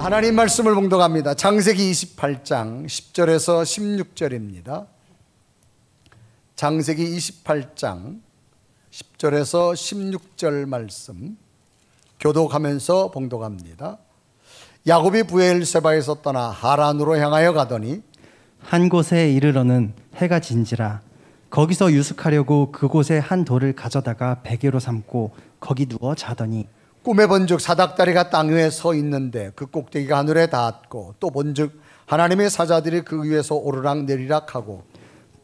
하나님 말씀을 봉독합니다. 창세기 28장 10절에서 16절입니다. 창세기 28장 10절에서 16절 말씀 교독하면서 봉독합니다. 야곱이 브엘세바에서 떠나 하란으로 향하여 가더니 한 곳에 이르러는 해가 진지라. 거기서 유숙하려고 그곳에 한 돌을 가져다가 베개로 삼고 거기 누워 자더니 꿈에 본즉 사닥다리가 땅 위에 서 있는데 그 꼭대기가 하늘에 닿았고 또 본즉 하나님의 사자들이 그 위에서 오르락 내리락 하고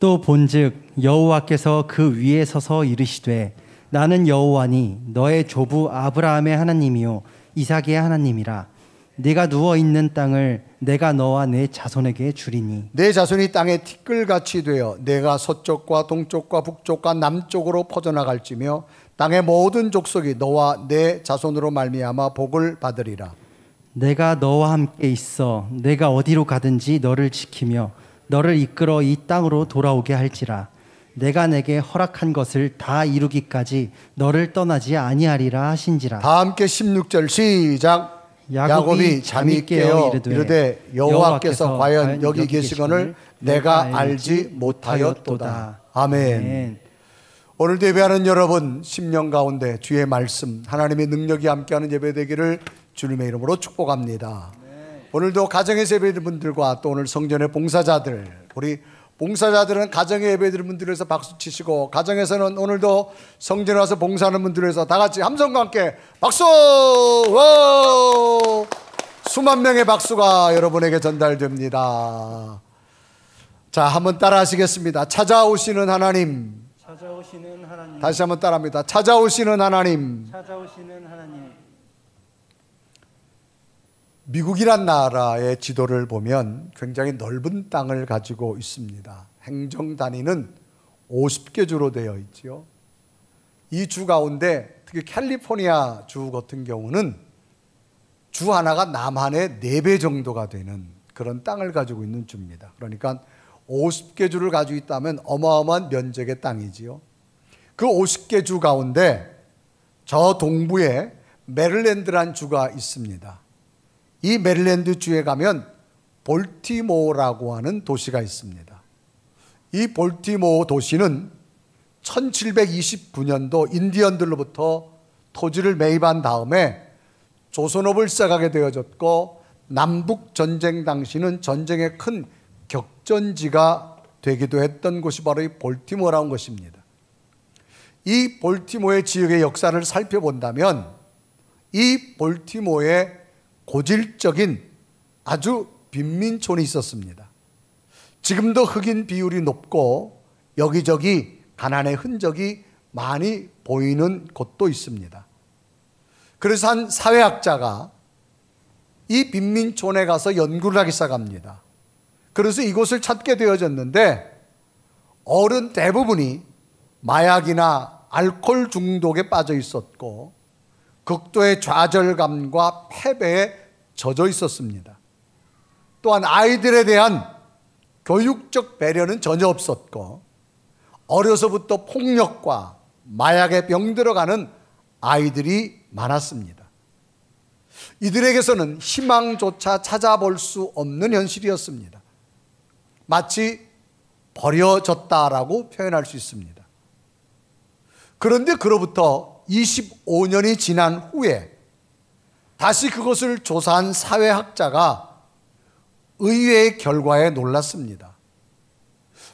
또 본즉 여호와께서 그 위에 서서 이르시되 나는 여호와니 너의 조부 아브라함의 하나님이요 이삭의 하나님이라. 네가 누워 있는 땅을 내가 너와 내 자손에게 주리니 내 자손이 땅에 티끌같이 되어 내가 서쪽과 동쪽과 북쪽과 남쪽으로 퍼져나갈지며 땅의 모든 족속이 너와 내 자손으로 말미암아 복을 받으리라. 내가 너와 함께 있어 내가 어디로 가든지 너를 지키며 너를 이끌어 이 땅으로 돌아오게 할지라. 내가 내게 허락한 것을 다 이루기까지 너를 떠나지 아니하리라 하신지라. 다 함께 16절 시작. 야곱이 잠이 깨어 이르되 여호와께서 과연 여기 계시거늘 내가 알지 못하였도다. 아멘. 오늘도 예배하는 여러분, 10년 가운데 주의 말씀, 하나님의 능력이 함께하는 예배 되기를 주님의 이름으로 축복합니다. 오늘도 가정에서 예배드린 분들과 또 오늘 성전의 봉사자들, 우리 봉사자들은 가정에 예배드린 분들을 위해서 박수 치시고, 가정에서는 오늘도 성전에 와서 봉사하는 분들을 위해서 다 같이 함성과 함께 박수! 오! 수만 명의 박수가 여러분에게 전달됩니다. 자, 한번 따라 하시겠습니다. 찾아오시는 하나님. 찾아오시는 하나님. 다시 한번 따라합니다. 찾아오시는 하나님. 찾아오시는 하나님. 미국이란 나라의 지도를 보면 굉장히 넓은 땅을 가지고 있습니다. 행정 단위는 50개 주로 되어 있죠. 이 주 가운데 특히 캘리포니아 주 같은 경우는 주 하나가 남한의 4배 정도가 되는 그런 땅을 가지고 있는 주입니다. 그러니까 50개 주를 가지고 있다면 어마어마한 면적의 땅이지요. 그 50개 주 가운데 저 동부에 메릴랜드란 주가 있습니다. 이 메릴랜드 주에 가면 볼티모어라고 하는 도시가 있습니다. 이 볼티모어 도시는 1729년도 인디언들로부터 토지를 매입한 다음에 조선업을 시작하게 되어졌고, 남북전쟁 당시는 전쟁의 큰 격전지가 되기도 했던 곳이 바로 이 볼티모어라는 것입니다. 이 볼티모어의 지역의 역사를 살펴본다면 이 볼티모어의 고질적인 아주 빈민촌이 있었습니다. 지금도 흑인 비율이 높고 여기저기 가난의 흔적이 많이 보이는 곳도 있습니다. 그래서 한 사회학자가 이 빈민촌에 가서 연구를 하기 시작합니다. 그래서 이곳을 찾게 되어졌는데 어른 대부분이 마약이나 알코올 중독에 빠져 있었고 극도의 좌절감과 패배에 젖어 있었습니다. 또한 아이들에 대한 교육적 배려는 전혀 없었고 어려서부터 폭력과 마약에 병들어가는 아이들이 많았습니다. 이들에게서는 희망조차 찾아볼 수 없는 현실이었습니다. 마치 버려졌다라고 표현할 수 있습니다. 그런데 그로부터 25년이 지난 후에 다시 그것을 조사한 사회학자가 의외의 결과에 놀랐습니다.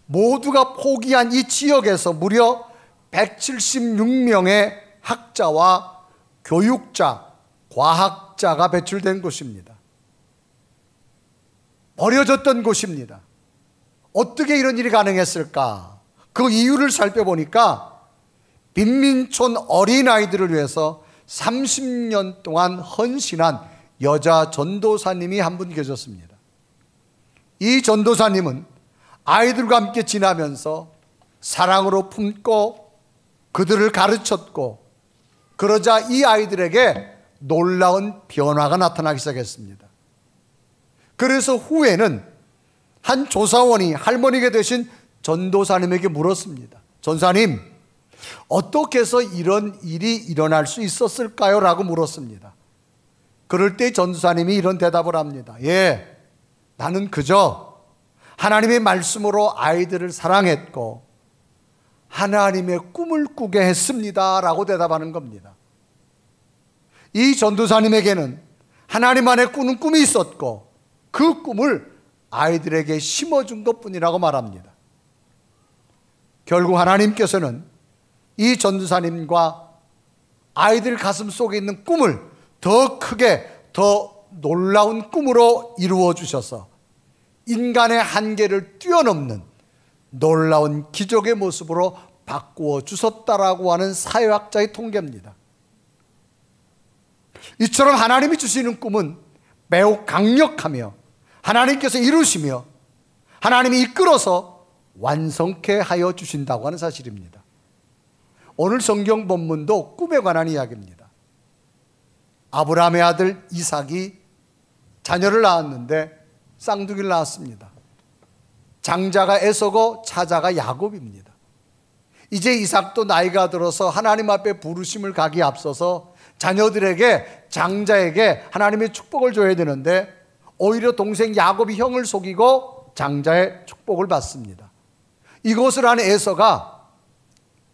모두가 포기한 이 지역에서 무려 176명의 학자와 교육자, 과학자가 배출된 곳입니다. 버려졌던 곳입니다. 어떻게 이런 일이 가능했을까? 그 이유를 살펴보니까 빈민촌 어린아이들을 위해서 30년 동안 헌신한 여자 전도사님이 한 분 계셨습니다. 이 전도사님은 아이들과 함께 지나면서 사랑으로 품고 그들을 가르쳤고, 그러자 이 아이들에게 놀라운 변화가 나타나기 시작했습니다. 그래서 후에는 한 조사원이 할머니가 되신 전도사님에게 물었습니다. 전사님, 어떻게 해서 이런 일이 일어날 수 있었을까요? 라고 물었습니다. 그럴 때 전도사님이 이런 대답을 합니다. 예, 나는 그저 하나님의 말씀으로 아이들을 사랑했고 하나님의 꿈을 꾸게 했습니다 라고 대답하는 겁니다. 이 전도사님에게는 하나님 안에 꾸는 꿈이 있었고 그 꿈을 아이들에게 심어준 것뿐이라고 말합니다. 결국 하나님께서는 이 전도사님과 아이들 가슴 속에 있는 꿈을 더 크게, 더 놀라운 꿈으로 이루어 주셔서 인간의 한계를 뛰어넘는 놀라운 기적의 모습으로 바꾸어 주셨다라고 하는 사회학자의 통계입니다. 이처럼 하나님이 주시는 꿈은 매우 강력하며 하나님께서 이루시며 하나님이 이끌어서 완성케 하여 주신다고 하는 사실입니다. 오늘 성경 본문도 꿈에 관한 이야기입니다. 아브라함의 아들 이삭이 자녀를 낳았는데 쌍둥이를 낳았습니다. 장자가 에서고 차자가 야곱입니다. 이제 이삭도 나이가 들어서 하나님 앞에 부르심을 가기에 앞서서 자녀들에게, 장자에게 하나님의 축복을 줘야 되는데 오히려 동생 야곱이 형을 속이고 장자의 축복을 받습니다. 이것을 한 에서가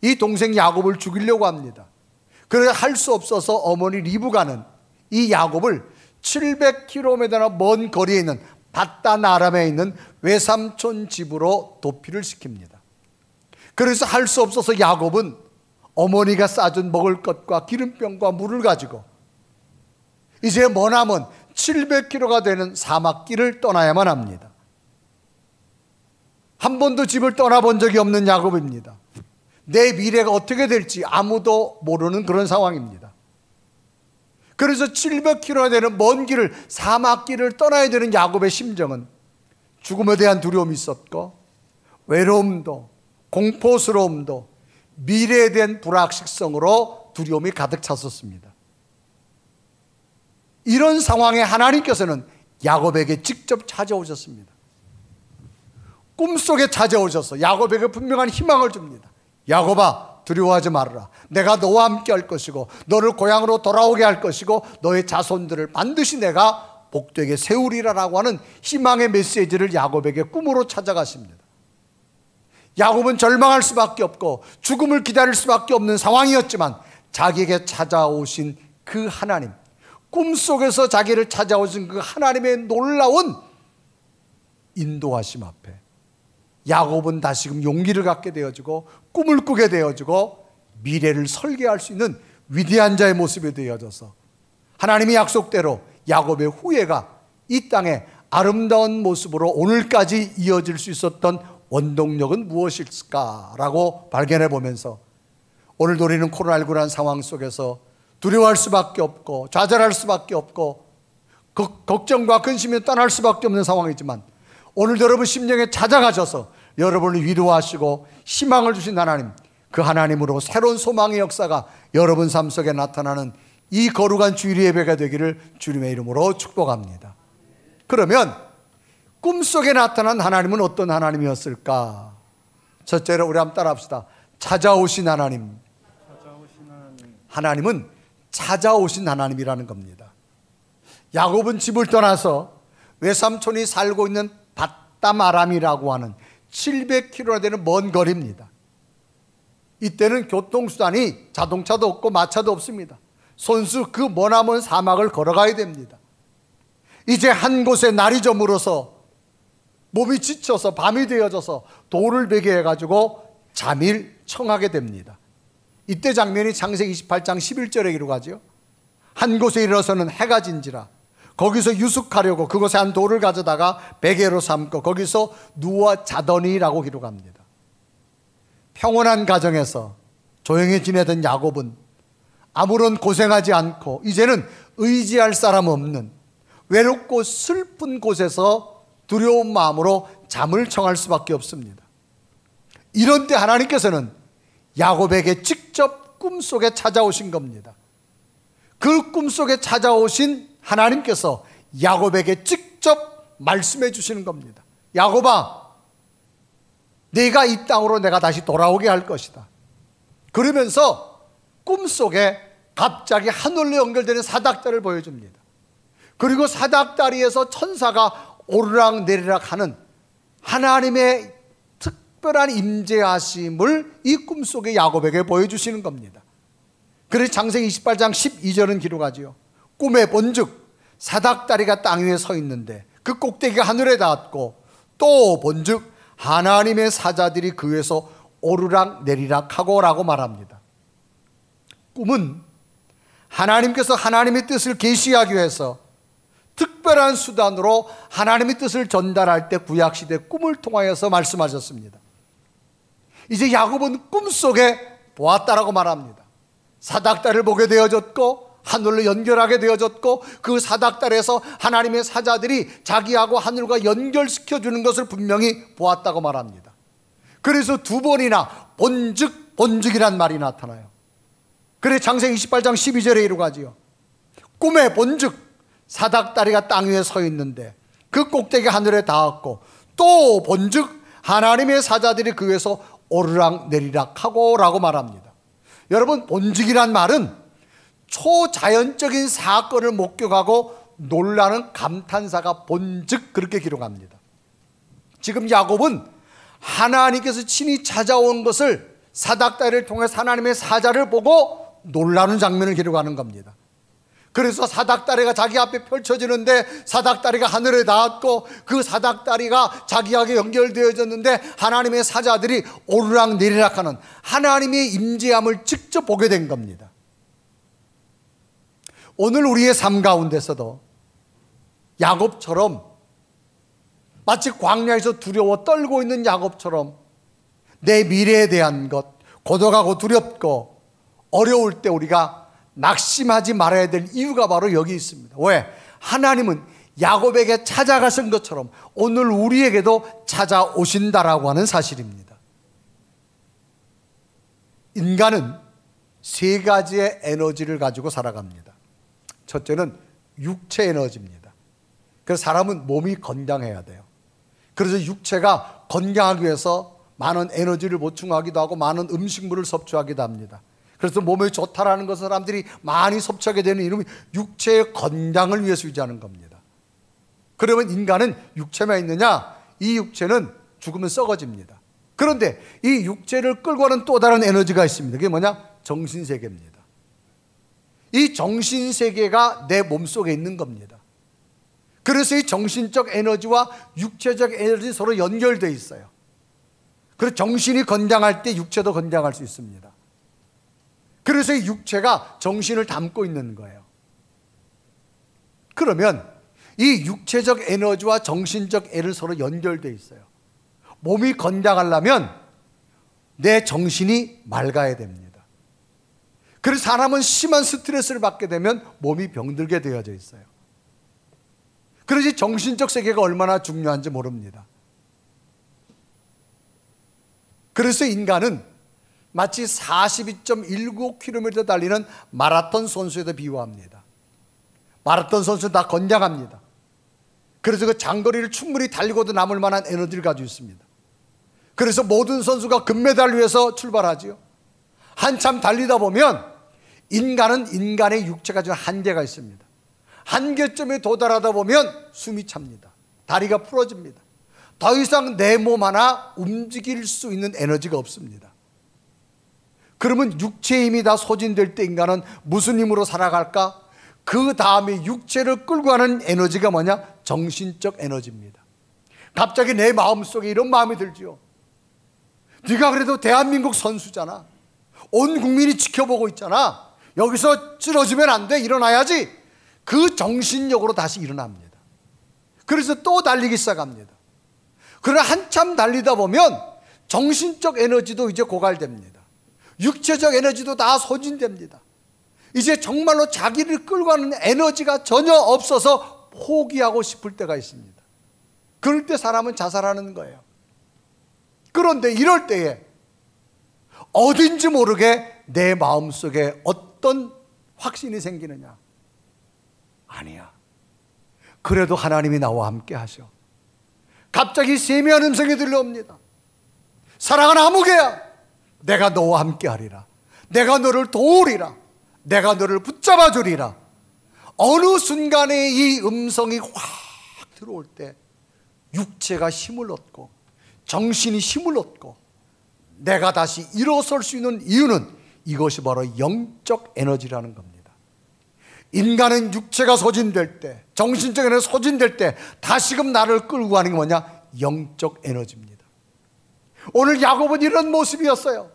이 동생 야곱을 죽이려고 합니다. 그래서 할 수 없어서 어머니 리브가는 이 야곱을 700km나 먼 거리에 있는 밧단 아람에 있는 외삼촌 집으로 도피를 시킵니다. 그래서 할 수 없어서 야곱은 어머니가 싸준 먹을 것과 기름병과 물을 가지고 이제 머나먼 700km가 되는 사막길을 떠나야만 합니다. 한 번도 집을 떠나본 적이 없는 야곱입니다. 내 미래가 어떻게 될지 아무도 모르는 그런 상황입니다. 그래서 700km가 되는 먼 길을, 사막길을 떠나야 되는 야곱의 심정은 죽음에 대한 두려움이 있었고 외로움도 공포스러움도 미래에 대한 불확실성으로 두려움이 가득 찼었습니다. 이런 상황에 하나님께서는 야곱에게 직접 찾아오셨습니다. 꿈속에 찾아오셔서 야곱에게 분명한 희망을 줍니다. 야곱아, 두려워하지 말아라. 내가 너와 함께 할 것이고 너를 고향으로 돌아오게 할 것이고 너의 자손들을 반드시 내가 복되게 세우리라라고 하는 희망의 메시지를 야곱에게 꿈으로 찾아가십니다. 야곱은 절망할 수밖에 없고 죽음을 기다릴 수밖에 없는 상황이었지만 자기에게 찾아오신 그 하나님, 꿈속에서 자기를 찾아오신 그 하나님의 놀라운 인도하심 앞에 야곱은 다시금 용기를 갖게 되어지고 꿈을 꾸게 되어지고 미래를 설계할 수 있는 위대한 자의 모습이 되어져서 하나님의 약속대로 야곱의 후예가 이 땅에 아름다운 모습으로 오늘까지 이어질 수 있었던 원동력은 무엇일까라고 발견해 보면서 오늘도 우리는 코로나19라는 상황 속에서 두려워할 수밖에 없고 좌절할 수밖에 없고 걱정과 근심이 떠날 수밖에 없는 상황이지만 오늘도 여러분 심령에 찾아가셔서 여러분을 위로하시고 희망을 주신 하나님, 그 하나님으로 새로운 소망의 역사가 여러분 삶 속에 나타나는 이 거룩한 주일 예배가 되기를 주님의 이름으로 축복합니다. 그러면 꿈속에 나타난 하나님은 어떤 하나님이었을까? 첫째로 우리 한번 따라합시다. 찾아오신 하나님. 하나님은 찾아오신 하나님이라는 겁니다. 야곱은 집을 떠나서 외삼촌이 살고 있는 밧담 아람이라고 하는 700km나 되는 먼 거리입니다. 이때는 교통수단이 자동차도 없고 마차도 없습니다. 손수 그 머나먼 사막을 걸어가야 됩니다. 이제 한 곳에 날이 저물어서 몸이 지쳐서 밤이 되어져서 돌을 베게 해가지고 잠일 청하게 됩니다. 이때 장면이 창세기 28장 11절에 기록하죠. 한 곳에 이르러서는 해가 진지라 거기서 유숙하려고 그곳에 한 돌을 가져다가 베개로 삼고 거기서 누워 자더니라고 기록합니다. 평온한 가정에서 조용히 지내던 야곱은 아무런 고생하지 않고 이제는 의지할 사람 없는 외롭고 슬픈 곳에서 두려운 마음으로 잠을 청할 수밖에 없습니다. 이런 때 하나님께서는 야곱에게 직접 꿈속에 찾아오신 겁니다. 그 꿈속에 찾아오신 하나님께서 야곱에게 직접 말씀해 주시는 겁니다. 야곱아, 네가 이 땅으로 내가 다시 돌아오게 할 것이다. 그러면서 꿈속에 갑자기 하늘로 연결되는 사닥다를 보여줍니다. 그리고 사닥다리에서 천사가 오르락내리락 하는 하나님의 특별한 임재하심을 이 꿈속에 야곱에게 보여주시는 겁니다. 그래서 창세기 28장 12절은 기록하지요. 꿈에 본즉 사닥다리가 땅 위에 서 있는데 그 꼭대기가 하늘에 닿았고 또 본즉 하나님의 사자들이 그 위에서 오르락내리락 하고 라고 말합니다. 꿈은 하나님께서 하나님의 뜻을 계시하기 위해서 특별한 수단으로 하나님의 뜻을 전달할 때 구약시대 꿈을 통하여서 말씀하셨습니다. 이제 야곱은 꿈속에 보았다라고 말합니다. 사닥다리를 보게 되어졌고 하늘로 연결하게 되어졌고 그 사닥다리에서 하나님의 사자들이 자기하고 하늘과 연결시켜주는 것을 분명히 보았다고 말합니다. 그래서 두 번이나 본즉이란 말이 나타나요. 그래서 창세기 28장 12절에 이루어가지요. 꿈에 본즉 사닥다리가 땅 위에 서 있는데 그 꼭대기 하늘에 닿았고 또 본즉 하나님의 사자들이 그 위에서 오르락내리락 하고 라고 말합니다. 여러분, 본즉이란 말은 초자연적인 사건을 목격하고 놀라는 감탄사가 본즉 그렇게 기록합니다. 지금 야곱은 하나님께서 친히 찾아온 것을 사닥다리를 통해서 하나님의 사자를 보고 놀라는 장면을 기록하는 겁니다. 그래서 사닥다리가 자기 앞에 펼쳐지는데 사닥다리가 하늘에 닿았고 그 사닥다리가 자기에게 연결되어졌는데 하나님의 사자들이 오르락내리락 하는 하나님의 임재함을 직접 보게 된 겁니다. 오늘 우리의 삶 가운데서도 야곱처럼 마치 광야에서 두려워 떨고 있는 야곱처럼 내 미래에 대한 것, 고독하고 두렵고 어려울 때 우리가 낙심하지 말아야 될 이유가 바로 여기 있습니다. 왜? 하나님은 야곱에게 찾아가신 것처럼 오늘 우리에게도 찾아오신다라고 하는 사실입니다. 인간은 세 가지의 에너지를 가지고 살아갑니다. 첫째는 육체 에너지입니다. 그래서 사람은 몸이 건강해야 돼요. 그래서 육체가 건강하기 위해서 많은 에너지를 보충하기도 하고 많은 음식물을 섭취하기도 합니다. 그래서 몸에 좋다라는 것을 사람들이 많이 섭취하게 되는 이름이 육체의 건강을 위해서 유지하는 겁니다. 그러면 인간은 육체만 있느냐? 이 육체는 죽으면 썩어집니다. 그런데 이 육체를 끌고 가는 또 다른 에너지가 있습니다. 그게 뭐냐? 정신세계입니다. 이 정신세계가 내 몸속에 있는 겁니다. 그래서 이 정신적 에너지와 육체적 에너지 서로 연결되어 있어요. 그래서 정신이 건강할 때 육체도 건강할 수 있습니다. 그래서 이 육체가 정신을 담고 있는 거예요. 그러면 이 육체적 에너지와 정신적 에너지를 서로 연결되어 있어요. 몸이 건강하려면 내 정신이 맑아야 됩니다. 그래서 사람은 심한 스트레스를 받게 되면 몸이 병들게 되어져 있어요. 그래서 정신적 세계가 얼마나 중요한지 모릅니다. 그래서 인간은 마치 42.19km 달리는 마라톤 선수에도 비유합니다. 마라톤 선수는 다 건강합니다. 그래서 그 장거리를 충분히 달리고도 남을 만한 에너지를 가지고 있습니다. 그래서 모든 선수가 금메달을 위해서 출발하지요. 한참 달리다 보면 인간은 인간의 육체가 좀 한계가 있습니다. 한계점에 도달하다 보면 숨이 찹니다. 다리가 부러집니다. 더 이상 내 몸 하나 움직일 수 있는 에너지가 없습니다. 그러면 육체의 힘이 다 소진될 때 인간은 무슨 힘으로 살아갈까? 그 다음에 육체를 끌고 가는 에너지가 뭐냐? 정신적 에너지입니다. 갑자기 내 마음속에 이런 마음이 들지요. 네가 그래도 대한민국 선수잖아. 온 국민이 지켜보고 있잖아. 여기서 쓰러지면 안 돼. 일어나야지. 그 정신력으로 다시 일어납니다. 그래서 또 달리기 시작합니다. 그러나 한참 달리다 보면 정신적 에너지도 이제 고갈됩니다. 육체적 에너지도 다 소진됩니다. 이제 정말로 자기를 끌고 가는 에너지가 전혀 없어서 포기하고 싶을 때가 있습니다. 그럴 때 사람은 자살하는 거예요. 그런데 이럴 때에 어딘지 모르게 내 마음속에 어떤 확신이 생기느냐? 아니야. 그래도 하나님이 나와 함께 하셔. 갑자기 세미한 음성이 들려옵니다. 사랑하는 아무개야, 내가 너와 함께 하리라. 내가 너를 도우리라. 내가 너를 붙잡아 주리라. 어느 순간에 이 음성이 확 들어올 때 육체가 힘을 얻고 정신이 힘을 얻고 내가 다시 일어설 수 있는 이유는 이것이 바로 영적 에너지라는 겁니다. 인간은 육체가 소진될 때, 정신적 에너지가 소진될 때 다시금 나를 끌고 가는 게 뭐냐? 영적 에너지입니다. 오늘 야곱은 이런 모습이었어요.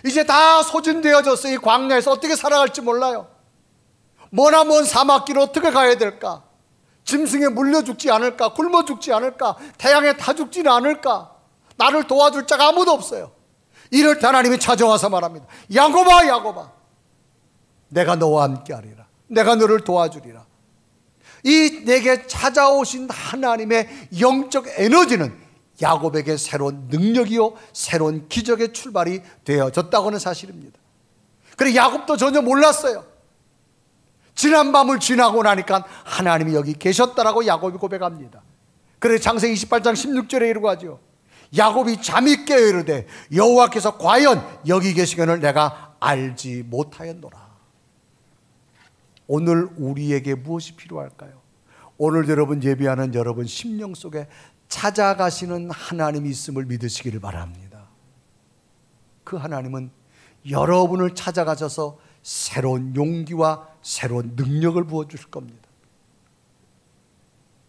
이제 다 소진되어졌어요. 이 광야에서 어떻게 살아갈지 몰라요. 머나먼 사막길 어떻게 가야 될까? 짐승에 물려 죽지 않을까? 굶어 죽지 않을까? 태양에 타 죽지는 않을까? 나를 도와줄 자가 아무도 없어요. 이럴 때 하나님이 찾아와서 말합니다. 야곱아, 야곱아, 내가 너와 함께 하리라. 내가 너를 도와주리라. 이 내게 찾아오신 하나님의 영적 에너지는 야곱에게 새로운 능력이요 새로운 기적의 출발이 되어졌다고 하는 사실입니다. 그래 야곱도 전혀 몰랐어요. 지난 밤을 지나고 나니까 하나님이 여기 계셨다라고 야곱이 고백합니다. 그래 창세기 28장 16절에 이르고 하죠. 야곱이 잠이 깨어 이르되 여호와께서 과연 여기 계시거늘 내가 알지 못하였노라. 오늘 우리에게 무엇이 필요할까요? 오늘 여러분 예배하는 여러분 심령 속에 찾아가시는 하나님이 있음을 믿으시기를 바랍니다. 그 하나님은 여러분을 찾아가셔서 새로운 용기와 새로운 능력을 부어주실 겁니다.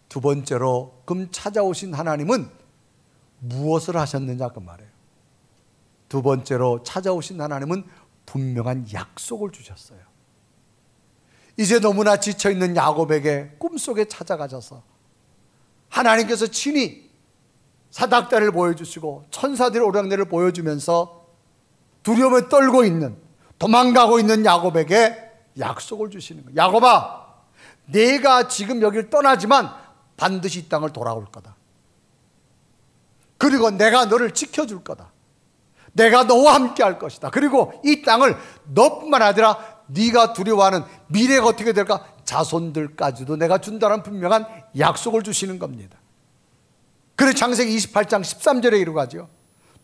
두 번째로 그럼 찾아오신 하나님은 무엇을 하셨느냐 그 말이에요. 두 번째로 찾아오신 하나님은 분명한 약속을 주셨어요. 이제 너무나 지쳐있는 야곱에게 꿈속에 찾아가셔서 하나님께서 친히 사닥다리를 보여주시고 천사들의 오랑내를 보여주면서 두려움에 떨고 있는 도망가고 있는 야곱에게 약속을 주시는 거예요. 야곱아, 내가 지금 여기를 떠나지만 반드시 이 땅을 돌아올 거다. 그리고 내가 너를 지켜줄 거다. 내가 너와 함께 할 것이다. 그리고 이 땅을 너뿐만 아니라 네가 두려워하는 미래가 어떻게 될까? 자손들까지도 내가 준다는 분명한 약속을 주시는 겁니다. 그래서 창세기 28장 13절에 이르고 하죠.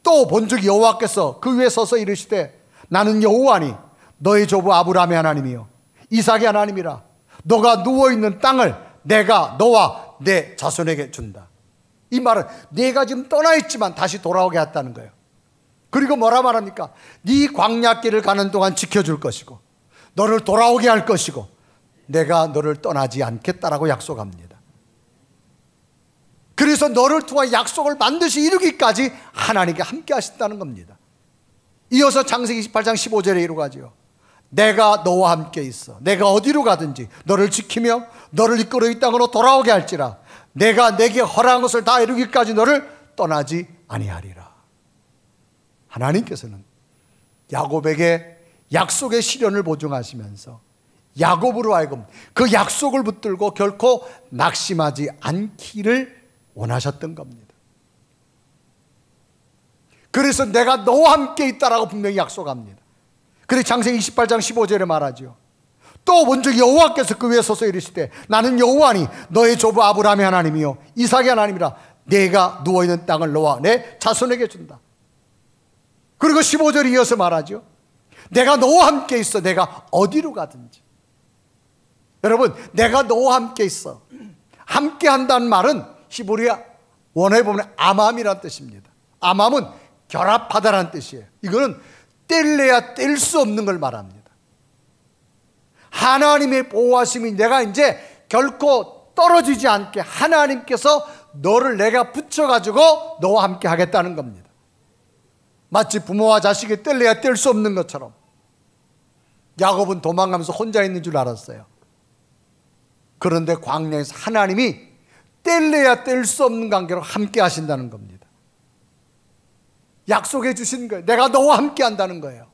또 본즉 여호와께서 그 위에 서서 이르시되 나는 여호와니 너의 조부 아브라함의 하나님이요 이삭의 하나님이라. 너가 누워있는 땅을 내가 너와 내 자손에게 준다. 이 말은 내가 지금 떠나 있지만 다시 돌아오게 했다는 거예요. 그리고 뭐라 말합니까? 네 광야길을 가는 동안 지켜줄 것이고 너를 돌아오게 할 것이고 내가 너를 떠나지 않겠다라고 약속합니다. 그래서 너를 통한 약속을 반드시 이루기까지 하나님께 함께 하신다는 겁니다. 이어서 창세기 28장 15절에 이루고 하죠. 내가 너와 함께 있어. 내가 어디로 가든지 너를 지키며 너를 이끌어 이 땅으로 돌아오게 할지라. 내가 내게 허락한 것을 다 이루기까지 너를 떠나지 아니하리라. 하나님께서는 야곱에게 약속의 실현을 보증하시면서 야곱으로 하여금 그 약속을 붙들고 결코 낙심하지 않기를 원하셨던 겁니다. 그래서 내가 너와 함께 있다라고 분명히 약속합니다. 그래서 창세기 28장 15절에 말하죠. 또 먼저 여호와께서 그 위에 서서 이르시되 나는 여호와니 너의 조부 아브라함의 하나님이요 이삭의 하나님이라. 내가 누워있는 땅을 너와 내 자손에게 준다. 그리고 15절에 이어서 말하죠. 내가 너와 함께 있어. 내가 어디로 가든지. 여러분, 내가 너와 함께 있어. 함께 한다는 말은 히브리어 원어에 보면 아맘이라는 뜻입니다. 아맘은 결합하다라는 뜻이에요. 이거는 뗄래야 뗄 수 없는 걸 말합니다. 하나님의 보호하심이 내가 이제 결코 떨어지지 않게 하나님께서 너를 내가 붙여가지고 너와 함께 하겠다는 겁니다. 마치 부모와 자식이 뗄래야 뗄 수 없는 것처럼 야곱은 도망가면서 혼자 있는 줄 알았어요. 그런데 광야에서 하나님이 뗄래야 뗄 수 없는 관계로 함께 하신다는 겁니다. 약속해 주신 거예요. 내가 너와 함께 한다는 거예요.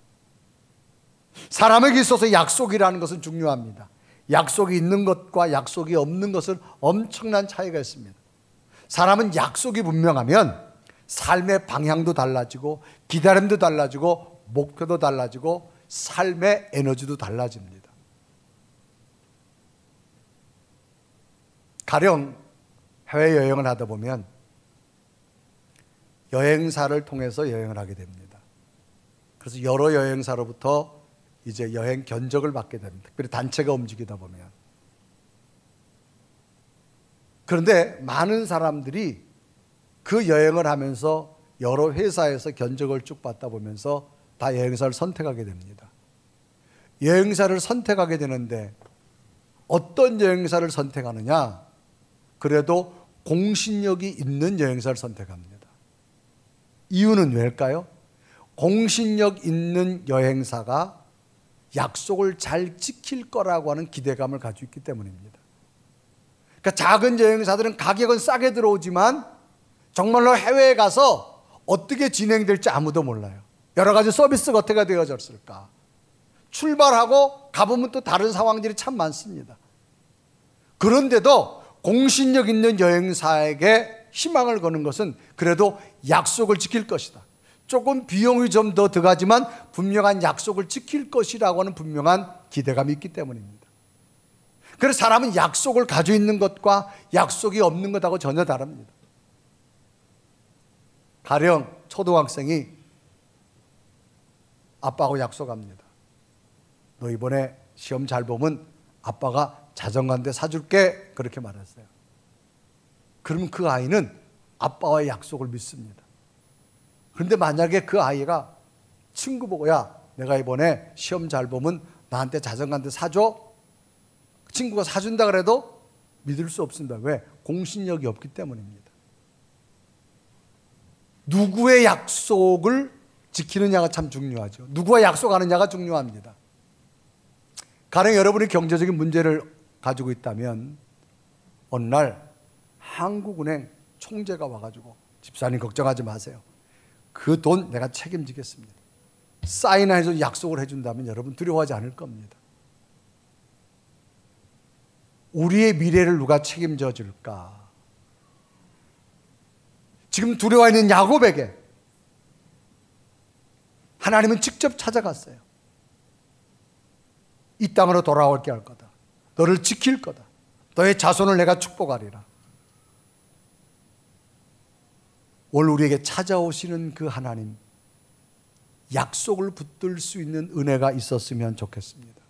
사람에게 있어서 약속이라는 것은 중요합니다. 약속이 있는 것과 약속이 없는 것은 엄청난 차이가 있습니다. 사람은 약속이 분명하면 삶의 방향도 달라지고 기다림도 달라지고 목표도 달라지고 삶의 에너지도 달라집니다. 가령 해외여행을 하다 보면 여행사를 통해서 여행을 하게 됩니다. 그래서 여러 여행사로부터 이제 여행 견적을 받게 됩니다. 특별히 단체가 움직이다 보면. 그런데 많은 사람들이 그 여행을 하면서 여러 회사에서 견적을 쭉 받다 보면서 다 여행사를 선택하게 됩니다. 여행사를 선택하게 되는데 어떤 여행사를 선택하느냐? 그래도 공신력이 있는 여행사를 선택합니다. 이유는 왜일까요? 공신력 있는 여행사가 약속을 잘 지킬 거라고 하는 기대감을 가지고 있기 때문입니다. 그러니까 작은 여행사들은 가격은 싸게 들어오지만 정말로 해외에 가서 어떻게 진행될지 아무도 몰라요. 여러 가지 서비스가 어떻게 되어졌을까? 출발하고 가보면 또 다른 상황들이 참 많습니다. 그런데도 공신력 있는 여행사에게 희망을 거는 것은 그래도 약속을 지킬 것이다. 조금 비용이 좀 더 들어가지만 분명한 약속을 지킬 것이라고 하는 분명한 기대감이 있기 때문입니다. 그래서 사람은 약속을 가지고 있는 것과 약속이 없는 것하고 전혀 다릅니다. 가령 초등학생이 아빠하고 약속합니다. 너 이번에 시험 잘 보면 아빠가 자전거 한 대 사줄게, 그렇게 말했어요. 그러면 그 아이는 아빠와의 약속을 믿습니다. 그런데 만약에 그 아이가 친구 보고, 야, 내가 이번에 시험 잘 보면 나한테 자전거 한 대 사줘? 친구가 사준다 그래도 믿을 수 없습니다. 왜? 공신력이 없기 때문입니다. 누구의 약속을 지키느냐가 참 중요하죠. 누구와 약속하느냐가 중요합니다. 가령 여러분이 경제적인 문제를 가지고 있다면 어느 날 한국은행 총재가 와가지고, 집사님 걱정하지 마세요, 그 돈 내가 책임지겠습니다, 사인해서 약속을 해준다면 여러분 두려워하지 않을 겁니다. 우리의 미래를 누가 책임져 줄까? 지금 두려워 있는 야곱에게 하나님은 직접 찾아갔어요. 이 땅으로 돌아올게 할 거다. 너를 지킬 거다. 너의 자손을 내가 축복하리라. 오늘 우리에게 찾아오시는 그 하나님, 약속을 붙들 수 있는 은혜가 있었으면 좋겠습니다.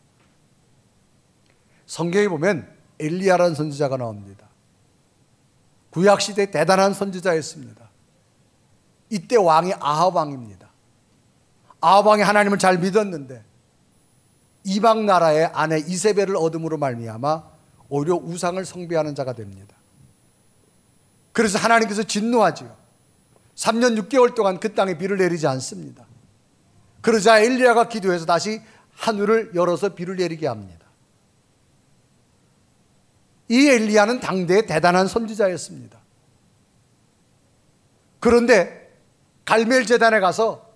성경에 보면 엘리야라는 선지자가 나옵니다. 구약시대 대단한 선지자였습니다. 이때 왕이 아합 왕입니다. 아합 왕이 하나님을 잘 믿었는데 이방 나라의 아내 이세벨을 얻음으로 말미암아 오히려 우상을 숭배하는 자가 됩니다. 그래서 하나님께서 진노하지요. 3년 6개월 동안 그 땅에 비를 내리지 않습니다. 그러자 엘리야가 기도해서 다시 하늘을 열어서 비를 내리게 합니다. 이 엘리야는 당대의 대단한 선지자였습니다. 그런데 갈멜 제단에 가서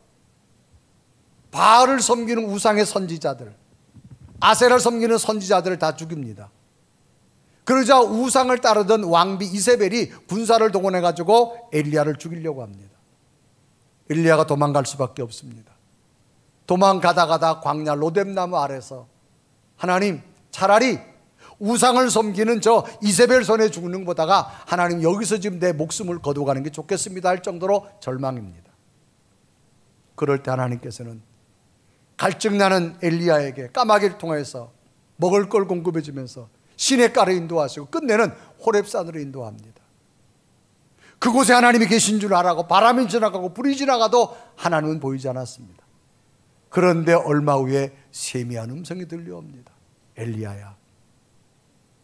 바알을 섬기는 우상의 선지자들, 아세라를 섬기는 선지자들을 다 죽입니다. 그러자 우상을 따르던 왕비 이세벨이 군사를 동원해가지고 엘리야를 죽이려고 합니다. 엘리야가 도망갈 수밖에 없습니다. 도망가다가다 광야 로뎀나무 아래서 하나님, 차라리 우상을 섬기는 저 이세벨 손에 죽는 것보다가 하나님 여기서 지금 내 목숨을 거두어가는 게 좋겠습니다 할 정도로 절망입니다. 그럴 때 하나님께서는 갈증나는 엘리야에게 까마귀를 통해서 먹을 걸 공급해 주면서 시냇가로 인도하시고 끝내는 호렙산으로 인도합니다. 그곳에 하나님이 계신 줄 알아고 바람이 지나가고 불이 지나가도 하나님은 보이지 않았습니다. 그런데 얼마 후에 세미한 음성이 들려옵니다. 엘리야야,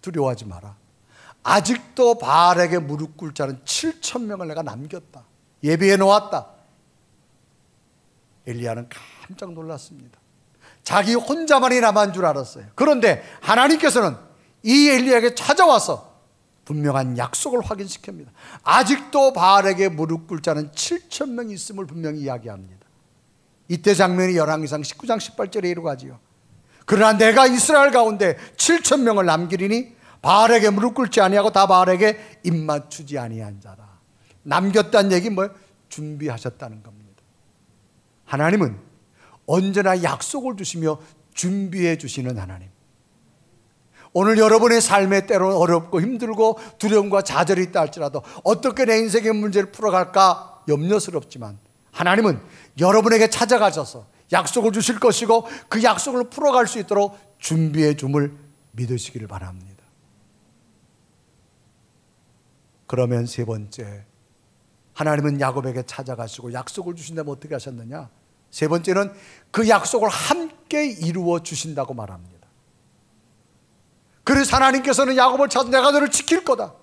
두려워하지 마라. 아직도 바알에게 무릎 꿇지 않은 7,000명을 내가 남겼다. 예비해 놓았다. 엘리야는 깜짝 놀랐습니다. 자기 혼자만이 남은 줄 알았어요. 그런데 하나님께서는 이 엘리야에게 찾아와서 분명한 약속을 확인시킵니다. 아직도 바알에게 무릎 꿇지 않은 7,000명이 있음을 분명히 이야기합니다. 이때 장면이 열왕기상 19장 18절에 이루어지요. 그러나 내가 이스라엘 가운데 7,000명을 남기리니 바알에게 무릎 꿇지 아니하고 다 바알에게 입맞추지 아니한 자라. 남겼다는 얘기 뭐예요? 준비하셨다는 겁니다. 하나님은 언제나 약속을 주시며 준비해 주시는 하나님. 오늘 여러분의 삶에 때로는 어렵고 힘들고 두려움과 좌절이 있다 할지라도 어떻게 내 인생의 문제를 풀어갈까 염려스럽지만 하나님은 여러분에게 찾아가셔서 약속을 주실 것이고 그 약속을 풀어갈 수 있도록 준비해 줌을 믿으시기를 바랍니다. 그러면 세 번째, 하나님은 야곱에게 찾아가시고 약속을 주신다면 어떻게 하셨느냐? 세 번째는 그 약속을 함께 이루어 주신다고 말합니다. 그래서 하나님께서는 야곱을 찾아 내가 너를 지킬 거다,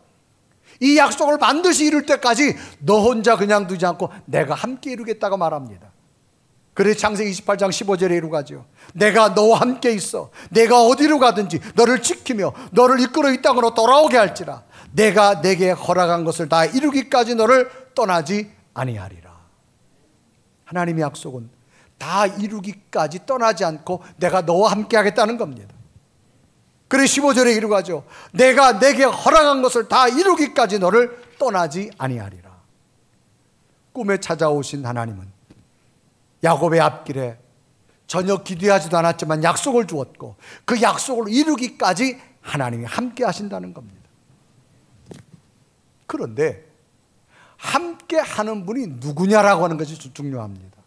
이 약속을 반드시 이룰 때까지 너 혼자 그냥 두지 않고 내가 함께 이루겠다고 말합니다. 그래서 창세기 28장 15절에 이루가죠. 내가 너와 함께 있어 내가 어디로 가든지 너를 지키며 너를 이끌어 이 땅으로 돌아오게 할지라 내가 내게 허락한 것을 다 이루기까지 너를 떠나지 아니하리라. 하나님의 약속은 다 이루기까지 떠나지 않고 내가 너와 함께 하겠다는 겁니다. 그래서 15절에 이루가죠. 내가 내게 허락한 것을 다 이루기까지 너를 떠나지 아니하리라. 꿈에 찾아오신 하나님은 야곱의 앞길에 전혀 기대하지도 않았지만 약속을 주었고 그 약속을 이루기까지 하나님이 함께 하신다는 겁니다. 그런데 함께 하는 분이 누구냐라고 하는 것이 중요합니다.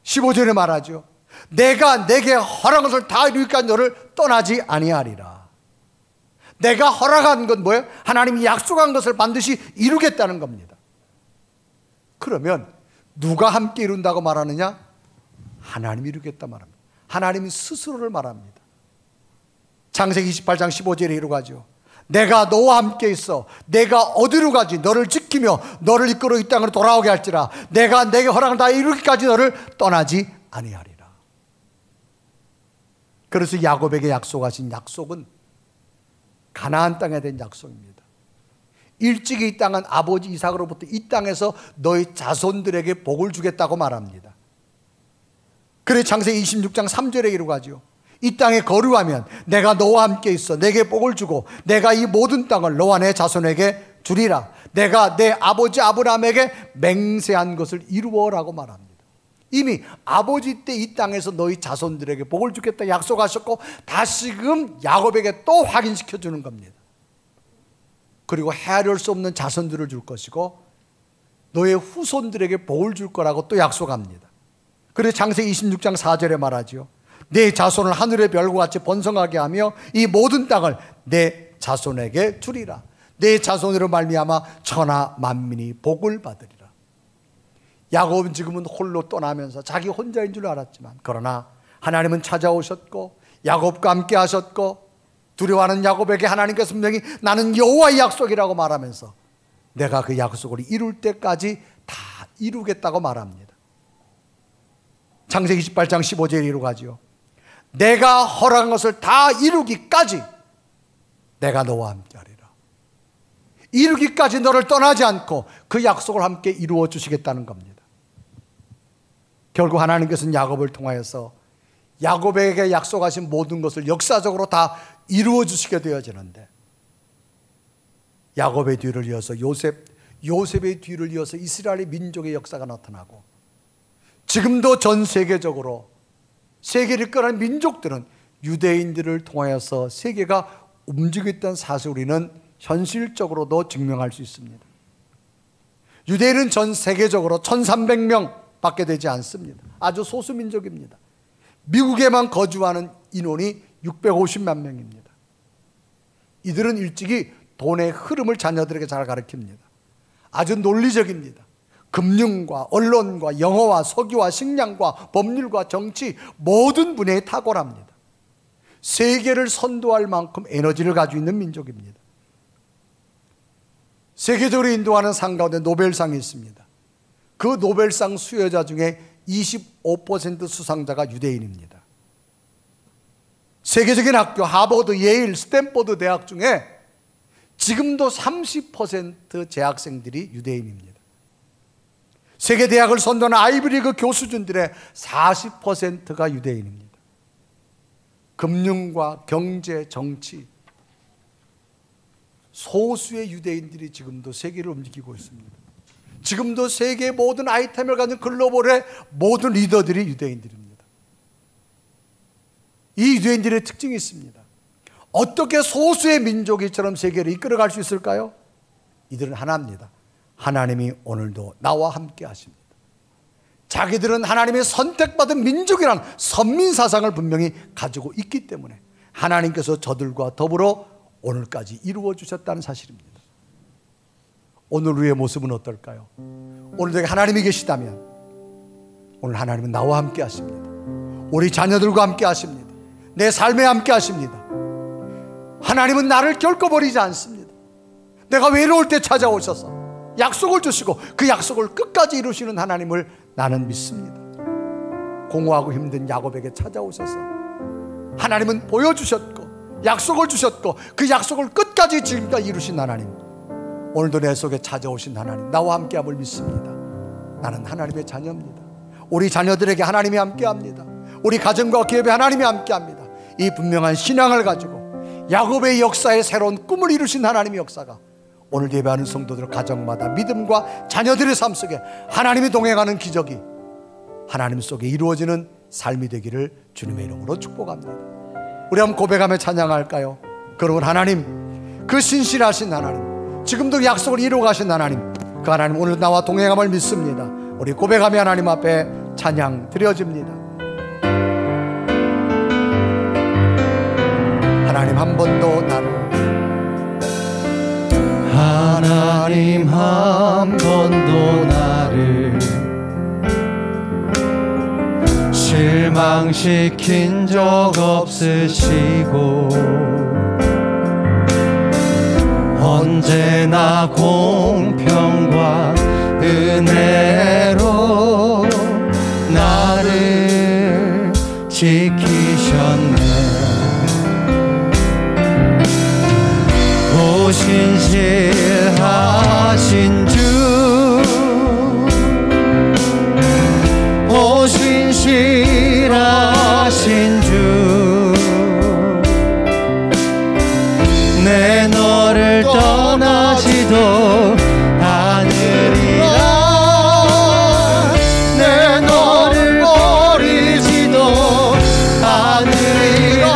15절에 말하죠. 내가 내게 허락한 것을 다 이루기까지 너를 떠나지 아니하리라. 내가 허락한 건 뭐예요? 하나님이 약속한 것을 반드시 이루겠다는 겁니다. 그러면 누가 함께 이룬다고 말하느냐? 하나님이 이루겠다 말합니다. 하나님이 스스로를 말합니다. 창세기 28장 15절에 이루가죠. 내가 너와 함께 있어 내가 어디로 가지 너를 지키며 너를 이끌어 이 땅으로 돌아오게 할지라 내가 내게 허락을 다 이루기까지 너를 떠나지 아니하리라. 그래서 야곱에게 약속하신 약속은 가나안 땅에 대한 약속입니다. 일찍이 이 땅은 아버지 이삭으로부터 이 땅에서 너희 자손들에게 복을 주겠다고 말합니다. 그래서 창세기 26장 3절에 이루가죠. 이 땅에 거류하면 내가 너와 함께 있어 내게 복을 주고 내가 이 모든 땅을 너와 내 자손에게 주리라. 내가 내 아버지 아브라함에게 맹세한 것을 이루어라고 말합니다. 이미 아버지 때 이 땅에서 너희 자손들에게 복을 주겠다 약속하셨고 다시금 야곱에게 또 확인시켜 주는 겁니다. 그리고 헤아릴 수 없는 자손들을 줄 것이고 너의 후손들에게 복을 줄 거라고 또 약속합니다. 그래서 창세기 26장 4절에 말하죠. 내 자손을 하늘의 별과 같이 번성하게 하며 이 모든 땅을 내 자손에게 주리라. 내 자손으로 말미암아 천하 만민이 복을 받으리라. 야곱은 지금은 홀로 떠나면서 자기 혼자인 줄 알았지만 그러나 하나님은 찾아오셨고 야곱과 함께 하셨고 두려워하는 야곱에게 하나님께서 분명히 나는 여호와의 약속이라고 말하면서 내가 그 약속을 이룰 때까지 다 이루겠다고 말합니다. 창세기 28장 15절에 이루가지요. 내가 허락한 것을 다 이루기까지 내가 너와 함께 하리라. 이루기까지 너를 떠나지 않고 그 약속을 함께 이루어 주시겠다는 겁니다. 결국 하나님께서는 야곱을 통하여서 야곱에게 약속하신 모든 것을 역사적으로 다 이루어 주시게 되어지는데 야곱의 뒤를 이어서 요셉의 뒤를 이어서 이스라엘의 민족의 역사가 나타나고 지금도 전 세계적으로 세계를 이끌어가는 민족들은 유대인들을 통하여서 세계가 움직이고 있다는 사실을 우리는 현실적으로도 증명할 수 있습니다. 유대인은 전 세계적으로 1300명 밖에 되지 않습니다. 아주 소수 민족입니다. 미국에만 거주하는 인원이 650만 명입니다. 이들은 일찍이 돈의 흐름을 자녀들에게 잘 가르칩니다. 아주 논리적입니다. 금융과 언론과 영어와 서기와 식량과 법률과 정치 모든 분야에 탁월합니다. 세계를 선도할 만큼 에너지를 가지고 있는 민족입니다. 세계적으로 인도하는 상 가운데 노벨상이 있습니다. 그 노벨상 수여자 중에 25% 수상자가 유대인입니다. 세계적인 학교 하버드, 예일, 스탠포드 대학 중에 지금도 30% 재학생들이 유대인입니다. 세계 대학을 선도하는 아이비리그 교수진들의 40%가 유대인입니다. 금융과 경제, 정치 소수의 유대인들이 지금도 세계를 움직이고 있습니다. 지금도 세계의 모든 아이템을 가진 글로벌의 모든 리더들이 유대인들입니다. 이 유대인들의 특징이 있습니다. 어떻게 소수의 민족이 이처럼 세계를 이끌어갈 수 있을까요? 이들은 하나입니다. 하나님이 오늘도 나와 함께 하십니다. 자기들은 하나님의 선택받은 민족이라는 선민사상을 분명히 가지고 있기 때문에 하나님께서 저들과 더불어 오늘까지 이루어 주셨다는 사실입니다. 오늘 우리의 모습은 어떨까요? 오늘 하나님이 계시다면 오늘 하나님은 나와 함께 하십니다. 우리 자녀들과 함께 하십니다. 내 삶에 함께 하십니다. 하나님은 나를 결코 버리지 않습니다. 내가 외로울 때 찾아오셔서 약속을 주시고 그 약속을 끝까지 이루시는 하나님을 나는 믿습니다. 공허하고 힘든 야곱에게 찾아오셔서 하나님은 보여주셨고 약속을 주셨고 그 약속을 끝까지 지금까지 이루신 하나님, 오늘도 내 속에 찾아오신 하나님, 나와 함께함을 믿습니다. 나는 하나님의 자녀입니다. 우리 자녀들에게 하나님이 함께합니다. 우리 가정과 기업에 하나님이 함께합니다. 이 분명한 신앙을 가지고 야곱의 역사에 새로운 꿈을 이루신 하나님의 역사가 오늘 예배하는 성도들 가정마다 믿음과 자녀들의 삶 속에 하나님이 동행하는 기적이 하나님 속에 이루어지는 삶이 되기를 주님의 이름으로 축복합니다. 우리 한번 고백하며 찬양할까요? 그러면 하나님, 그 신실하신 하나님, 지금도 약속을 이루어 가신 하나님, 그 하나님 오늘 나와 동행함을 믿습니다. 우리 고백하며 하나님 앞에 찬양 드려집니다. 하나님 한 번도 나를, 하나님 한 번도 나를 실망시킨 적 없으시고 언제나 공평과 은혜로 나를 지키셨네. 오 신실하신 주, 오 신실하신 주, 내 너를 떠나지도 않으리라. 내 너를 버리지도 않으리라.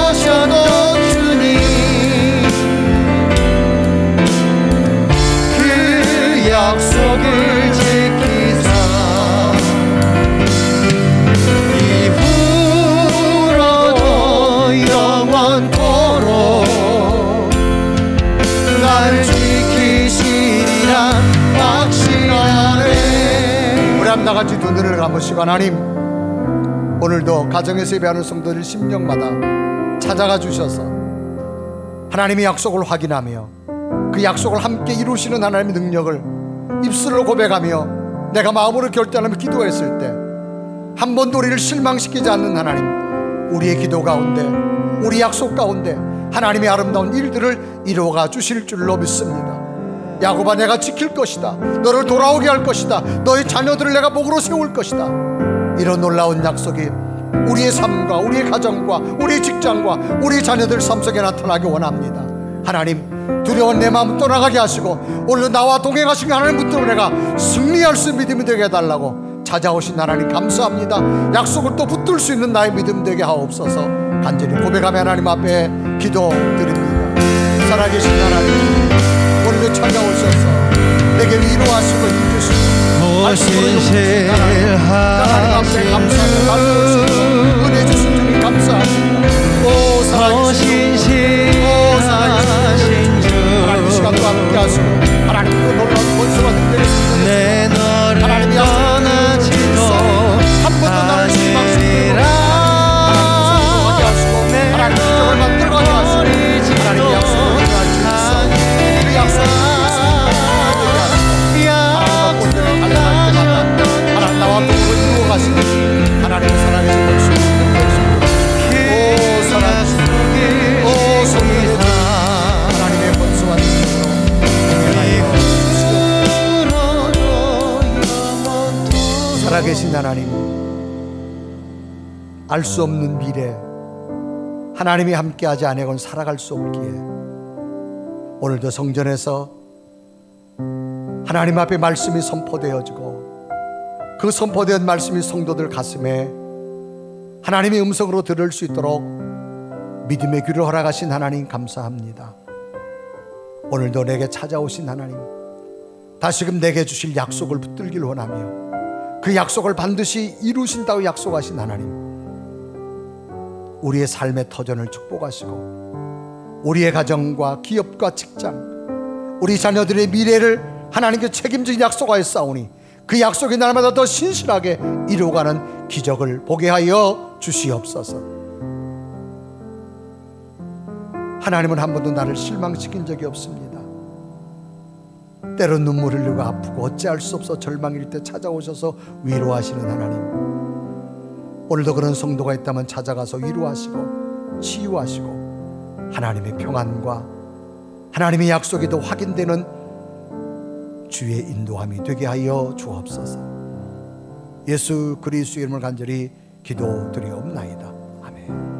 약속하셨던 주님, 그 약속을 지키사 이후로도 영원토록 날 지키시리라 확신하네. 우리 한번 다같이 두 눈을 감으시고 하나님, 오늘도 가정에서 예배하는 성도들 심령마다 찾아가 주셔서 하나님의 약속을 확인하며 그 약속을 함께 이루시는 하나님의 능력을 입술로 고백하며 내가 마음으로 결단하며 기도했을 때 한 번도 우리를 실망시키지 않는 하나님, 우리의 기도 가운데, 우리 약속 가운데 하나님의 아름다운 일들을 이루어가 주실 줄로 믿습니다. 야곱아, 내가 지킬 것이다. 너를 돌아오게 할 것이다. 너의 자녀들을 내가 목으로 세울 것이다. 이런 놀라운 약속이 우리의 삶과 우리의 가정과 우리의 직장과 우리의 자녀들 삶 속에 나타나기 원합니다. 하나님, 두려운 내 마음 떠나가게 하시고 오늘 나와 동행하신 하나님 붙들어 내가 승리할 수 있는 믿음이 되게 해달라고 찾아오신 하나님 감사합니다. 약속을 또 붙들 수 있는 나의 믿음 되게 하옵소서. 간절히 고백하며 하나님 앞에 기도드립니다. 살아계신 하나님, 오늘도 찾아오셔서 내게 위로하시고 힘주시고 신실하신 은혜 주신 주님 감사합니다. 오 살아계신 주, 하나님 시간도 함께 하시고 하나님 그 놀라운 권수와 능력의 내 너를 떠나지도 한 번도 나를 실망시키고 하나님 기적을 만들어가게 하시고 하나님의 약속을 이루어갈 수 있어 그 약속을 하나님 나와 함께 이루어 가시는 하나님의 사랑의 권수, 오 사랑하시고 오 성령의 하나님의 권수와 능력으로 살아계신 하나님, 알 수 없는 미래, 하나님이 함께하지 않으면 살아갈 수 없기에 오늘도 성전에서 하나님 앞에 말씀이 선포되어지고 그 선포된 말씀이 성도들 가슴에 하나님의 음성으로 들을 수 있도록 믿음의 귀를 허락하신 하나님 감사합니다. 오늘도 내게 찾아오신 하나님, 다시금 내게 주실 약속을 붙들길 원하며 그 약속을 반드시 이루신다고 약속하신 하나님, 우리의 삶의 터전을 축복하시고 우리의 가정과 기업과 직장, 우리 자녀들의 미래를 하나님께 책임진 약속하였사오니 그 약속이 날마다 더 신실하게 이루어가는 기적을 보게 하여 주시옵소서. 하나님은 한 번도 나를 실망시킨 적이 없습니다. 때론 눈물 흘리고 아프고 어찌할 수 없어 절망일 때 찾아오셔서 위로하시는 하나님, 오늘도 그런 성도가 있다면 찾아가서 위로하시고 치유하시고 하나님의 평안과 하나님의 약속이 더 확인되는 주의 인도함이 되게 하여 주옵소서. 예수 그리스도의 이름을 간절히 기도드리옵나이다. 아멘.